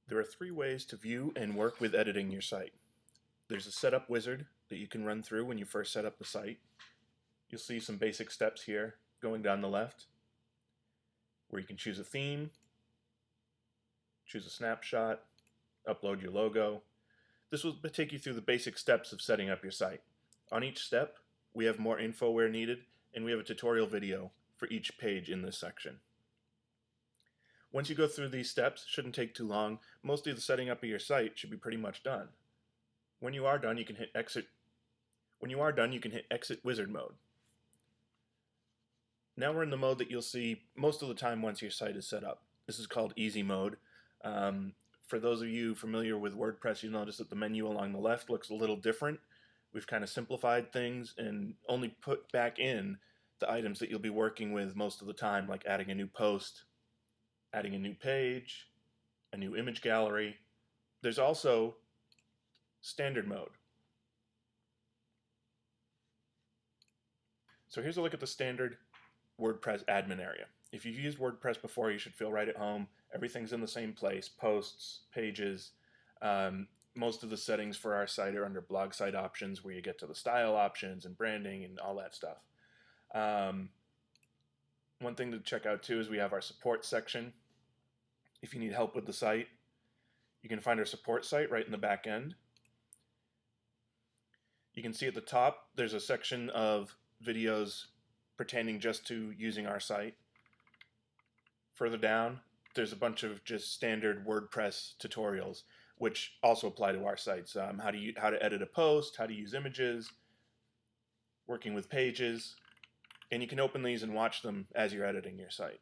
There are three ways to view and work with editing your site. There's a setup wizard that you can run through when you first set up the site. You'll see some basic steps here going down the left, where you can choose a theme, choose a snapshot, upload your logo. This will take you through the basic steps of setting up your site. On each step, we have more info where needed, and we have a tutorial video for each page in this section. Once you go through these steps, it shouldn't take too long. Mostly the setting up of your site should be pretty much done. When you are done, you can hit exit. When you are done, you can hit exit wizard mode. Now we're in the mode that you'll see most of the time once your site is set up. This is called easy mode. For those of you familiar with WordPress, you'll notice that the menu along the left looks a little different. We've kind of simplified things and only put back in the items that you'll be working with most of the time, like adding a new post, adding a new page, a new image gallery. There's also standard mode. So here's a look at the standard WordPress admin area. If you've used WordPress before, you should feel right at home. Everything's in the same place: posts, pages. Most of the settings for our site are under BlogSite options, where you get to the style options and branding and all that stuff. One thing to check out too is we have our support section. If you need help with the site, you can find our support site right in the back end. You can see at the top there's a section of videos pertaining just to using our site. Further down, there's a bunch of just standard WordPress tutorials, which also apply to our sites. How to edit a post, how to use images, working with pages, and you can open these and watch them as you're editing your site.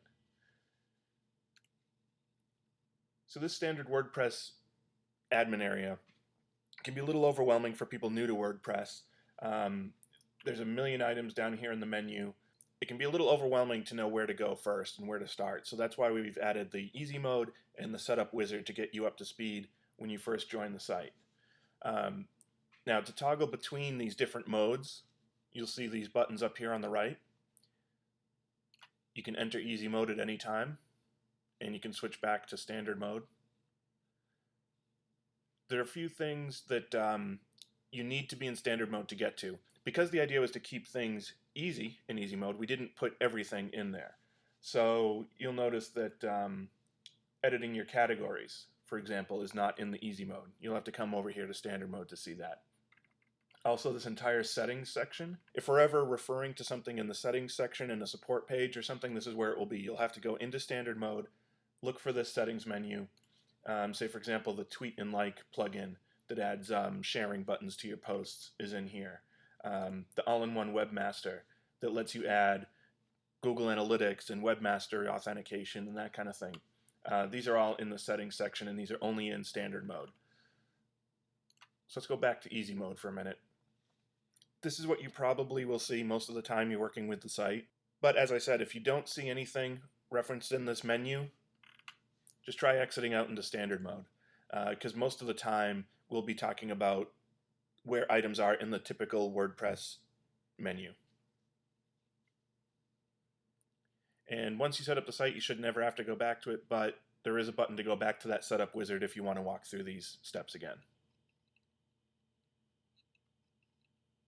So this standard WordPress admin area can be a little overwhelming for people new to WordPress. There's a million items down here in the menu. It can be a little overwhelming to know where to go first and where to start. So that's why we've added the easy mode and the setup wizard to get you up to speed when you first join the site. Now to toggle between these different modes, you'll see these buttons up here on the right. You can enter easy mode at any time, and you can switch back to standard mode. There are a few things that you need to be in standard mode to get to. Because the idea was to keep things easy in easy mode, we didn't put everything in there. So you'll notice that editing your categories, for example, is not in the easy mode. You'll have to come over here to standard mode to see that. Also, this entire settings section, if we're ever referring to something in the settings section in a support page or something, this is where it will be. You'll have to go into standard mode, look for this settings menu. Say, for example, the tweet and like plugin that adds sharing buttons to your posts is in here. The all-in-one webmaster that lets you add Google Analytics and webmaster authentication and that kind of thing. These are all in the settings section, and these are only in standard mode. So let's go back to easy mode for a minute. This is what you probably will see most of the time you're working with the site. But as I said, if you don't see anything referenced in this menu, just try exiting out into standard mode, because most of the time we'll be talking about where items are in the typical WordPress menu. And once you set up the site, you should never have to go back to it, but there is a button to go back to that setup wizard if you want to walk through these steps again.